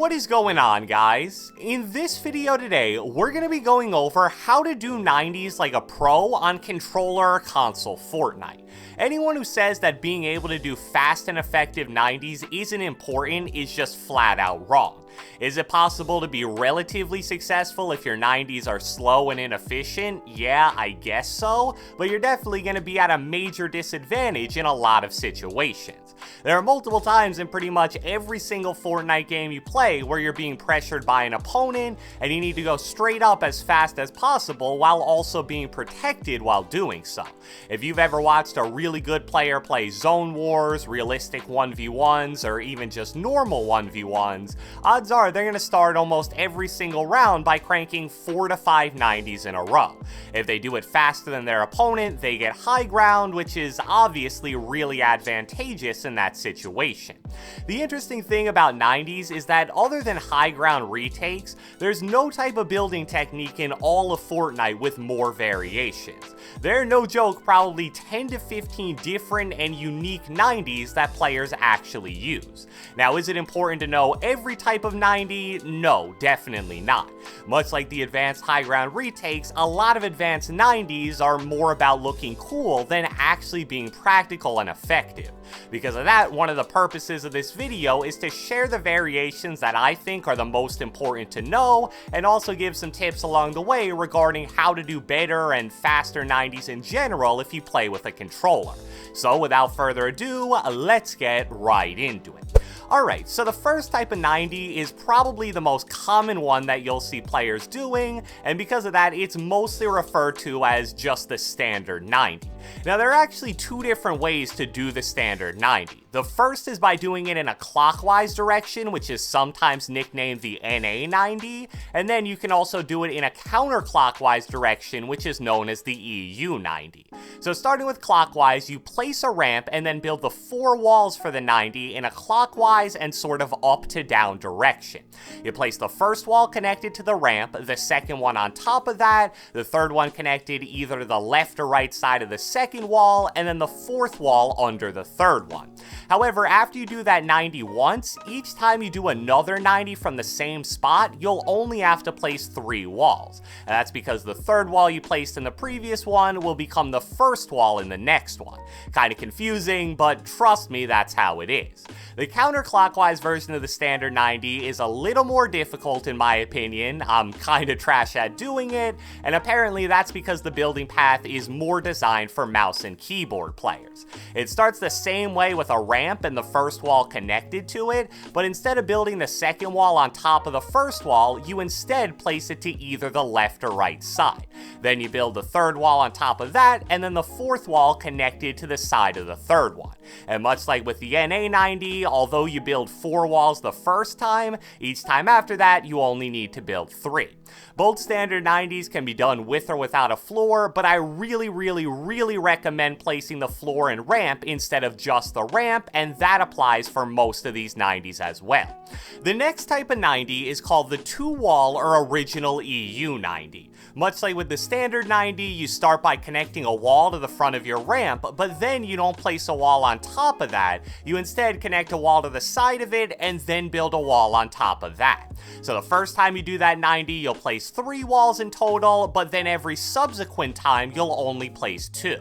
What is going on, guys? In this video today, we're going to be going over how to do 90s like a pro on controller or console Fortnite. Anyone who says that being able to do fast and effective 90s isn't important is just flat out wrong. Is it possible to be relatively successful if your 90s are slow and inefficient? Yeah, I guess so, but you're definitely going to be at a major disadvantage in a lot of situations. There are multiple times in pretty much every single Fortnite game you play where you're being pressured by an opponent and you need to go straight up as fast as possible while also being protected while doing so. If you've ever watched a really good player play Zone Wars, realistic 1v1s, or even just normal 1v1s, odds are they're going to start almost every single round by cranking 4 to 5 90s in a row. If they do it faster than their opponent, they get high ground, which is obviously really advantageous in that situation. The interesting thing about 90s is that other than high ground retakes, there's no type of building technique in all of Fortnite with more variations. There are, no joke, probably 10 to 15 different and unique 90s that players actually use. Now, is it important to know every type of 90? No, definitely not. Much like the advanced high ground retakes, a lot of advanced 90s are more about looking cool than actually being practical and effective. Because of that, one of the purposes of this video is to share the variations that I think are the most important to know, and also give some tips along the way regarding how to do better and faster 90s in general if you play with a controller. So without further ado, let's get right into it. Alright, so the first type of 90 is probably the most common one that you'll see players doing, and because of that, it's mostly referred to as just the standard 90. Now, there are actually two different ways to do the standard 90. The first is by doing it in a clockwise direction, which is sometimes nicknamed the NA 90, and then you can also do it in a counterclockwise direction, which is known as the EU 90. So starting with clockwise, you place a ramp and then build the 4 walls for the 90 in a clockwise and sort of up to down direction. You place the first wall connected to the ramp, the second one on top of that, the third one connected either to the left or right side of the second wall, and then the fourth wall under the third one. However, after you do that 90 once, each time you do another 90 from the same spot, you'll only have to place 3 walls. And that's because the third wall you placed in the previous one will become the first wall in the next one. Kinda confusing, but trust me, that's how it is. The counterclockwise version of the standard 90 is a little more difficult in my opinion. I'm kinda trash at doing it, and apparently that's because the building path is more designed for mouse and keyboard players. It starts the same way with a ramp and the first wall connected to it, but instead of building the second wall on top of the first wall, you instead place it to either the left or right side. Then you build the third wall on top of that, and then the fourth wall connected to the side of the third one. And much like with the NA 90, although you build 4 walls the first time, each time after that you only need to build 3. Both standard 90s can be done with or without a floor, but I really recommend placing the floor and ramp instead of just the ramp, and that applies for most of these 90s as well. The next type of 90 is called the 2-wall or original EU 90. Much like with the standard 90, you start by connecting a wall to the front of your ramp, but then you don't place a wall on top of that. You instead connect a wall to the side of it and then build a wall on top of that. So the first time you do that 90, you'll place 3 walls in total, but then every subsequent time you'll only place 2.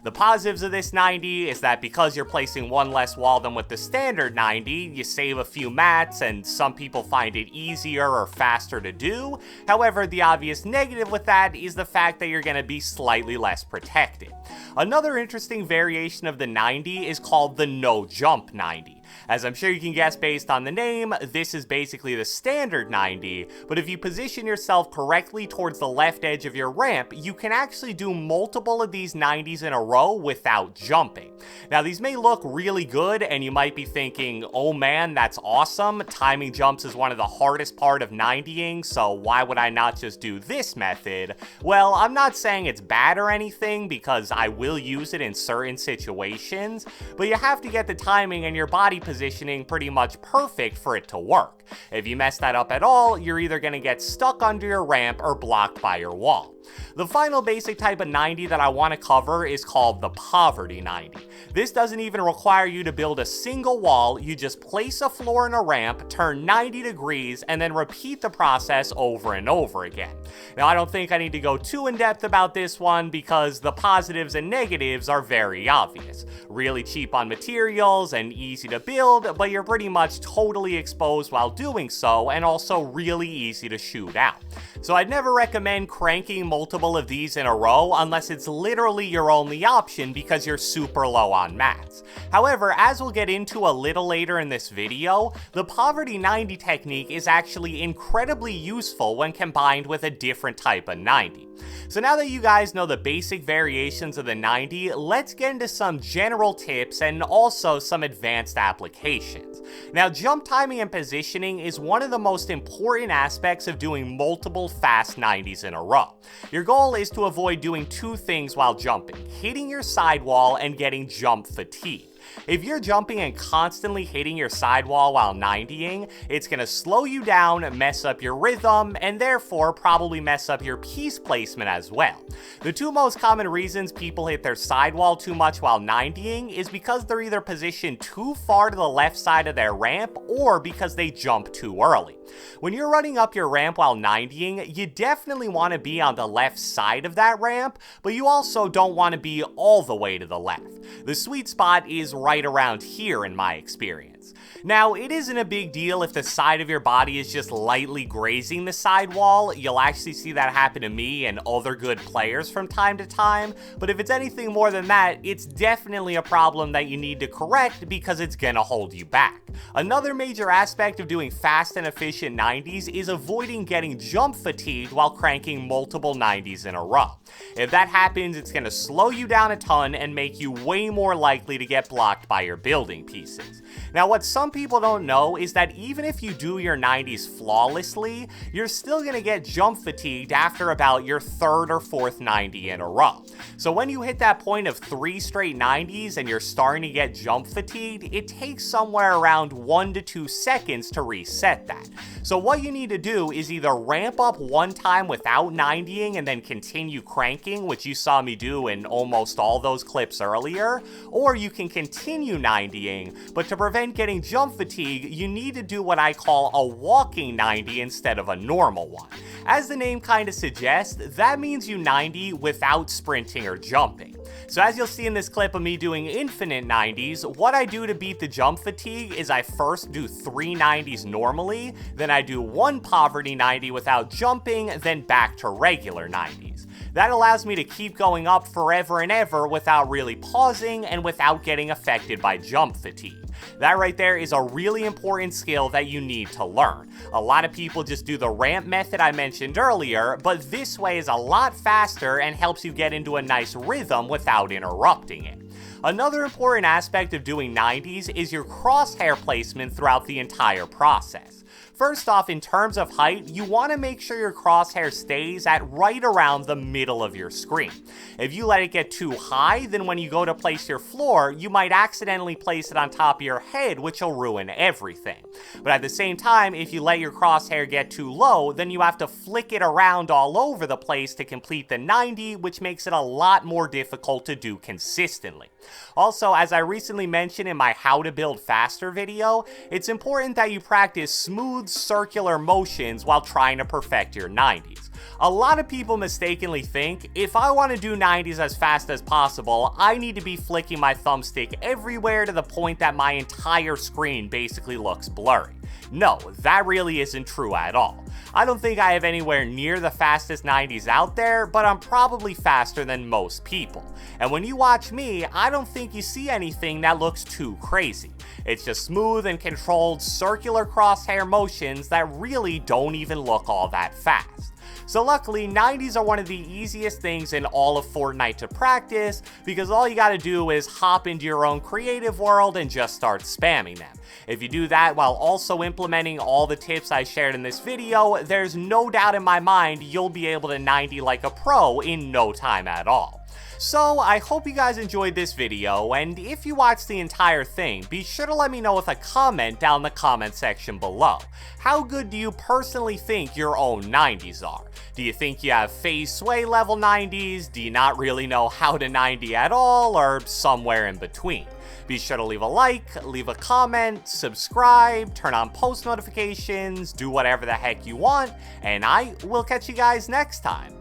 The positives of this 90 is that because you're placing 1 less wall than with the standard 90, you save a few mats, and some people find it easier or faster to do. However, the obvious negative with that is the fact that you're going to be slightly less protected. Another interesting variation of the 90 is called the no jump 90. As I'm sure you can guess based on the name, this is basically the standard 90, but if you position yourself correctly towards the left edge of your ramp, you can actually do multiple of these 90s in a row without jumping. Now, these may look really good, and you might be thinking, oh man, that's awesome, timing jumps is one of the hardest part of 90ing, so why would I not just do this method? Well, I'm not saying it's bad or anything, because I will use it in certain situations, but you have to get the timing and your body positioning pretty much perfect for it to work. If you mess that up at all, you're either going to get stuck under your ramp or blocked by your wall. The final basic type of 90 that I want to cover is called the poverty 90. This doesn't even require you to build a single wall, you just place a floor and a ramp, turn 90 degrees, and then repeat the process over and over again. Now, I don't think I need to go too in depth about this one because the positives and negatives are very obvious. Really cheap on materials and easy to build, but you're pretty much totally exposed while doing so, and also really easy to shoot out. So I'd never recommend cranking multiple of these in a row unless it's literally your only option because you're super low on mats. However, as we'll get into a little later in this video, the poverty 90 technique is actually incredibly useful when combined with a different type of 90. So now that you guys know the basic variations of the 90, let's get into some general tips and also some advanced applications. Now, jump timing and positioning is one of the most important aspects of doing multiple fast 90s in a row. Your goal is to avoid doing two things while jumping: hitting your sidewall and getting jump fatigue. If you're jumping and constantly hitting your sidewall while 90ing, it's going to slow you down, mess up your rhythm, and therefore probably mess up your piece placement as well. The two most common reasons people hit their sidewall too much while 90ing is because they're either positioned too far to the left side of their ramp or because they jump too early. When you're running up your ramp while 90ing, you definitely want to be on the left side of that ramp, but you also don't want to be all the way to the left. The sweet spot is right around here in my experience. Now, it isn't a big deal if the side of your body is just lightly grazing the sidewall. You'll actually see that happen to me and other good players from time to time, but if it's anything more than that, it's definitely a problem that you need to correct because it's gonna hold you back. Another major aspect of doing fast and efficient 90s is avoiding getting jump fatigued while cranking multiple 90s in a row. If that happens, it's gonna slow you down a ton and make you way more likely to get blocked by your building pieces. Now, what some people don't know is that even if you do your 90s flawlessly, you're still gonna get jump fatigued after about your third or fourth 90 in a row. So when you hit that point of 3 straight 90s and you're starting to get jump fatigued, it takes somewhere around 1 to 2 seconds to reset that. So what you need to do is either ramp up one time without 90ing and then continue cranking, which you saw me do in almost all those clips earlier, or you can continue 90ing, but to prevent getting jump fatigue, you need to do what I call a walking 90 instead of a normal one. As the name kind of suggests, that means you 90 without sprinting or jumping. So as you'll see in this clip of me doing infinite 90s, what I do to beat the jump fatigue is I first do 3 90s normally, then I do 1 poverty 90 without jumping, then back to regular 90s. That allows me to keep going up forever and ever without really pausing and without getting affected by jump fatigue. That right there is a really important skill that you need to learn. A lot of people just do the ramp method I mentioned earlier, but this way is a lot faster and helps you get into a nice rhythm without interrupting it. Another important aspect of doing 90s is your crosshair placement throughout the entire process. First off, in terms of height, you want to make sure your crosshair stays at right around the middle of your screen. If you let it get too high, then when you go to place your floor, you might accidentally place it on top of your head, which will ruin everything. But at the same time, if you let your crosshair get too low, then you have to flick it around all over the place to complete the 90, which makes it a lot more difficult to do consistently. Also, as I recently mentioned in my How to Build Faster video, it's important that you practice smooth circular motions while trying to perfect your 90s. A lot of people mistakenly think, if I want to do 90s as fast as possible, I need to be flicking my thumbstick everywhere to the point that my entire screen basically looks blurry. No, that really isn't true at all. I don't think I have anywhere near the fastest 90s out there, but I'm probably faster than most people. And when you watch me, I don't think you see anything that looks too crazy. It's just smooth and controlled circular crosshair motions that really don't even look all that fast. So luckily, 90s are one of the easiest things in all of Fortnite to practice, because all you gotta do is hop into your own creative world and just start spamming them. If you do that while also implementing all the tips I shared in this video, there's no doubt in my mind you'll be able to 90 like a pro in no time at all. So I hope you guys enjoyed this video, and if you watched the entire thing, be sure to let me know with a comment down in the comment section below. How good do you personally think your own 90s are? Do you think you have phase sway level 90s? Do you not really know how to 90 at all, or somewhere in between? Be sure to leave a like, leave a comment, subscribe, turn on post notifications, do whatever the heck you want, and I will catch you guys next time.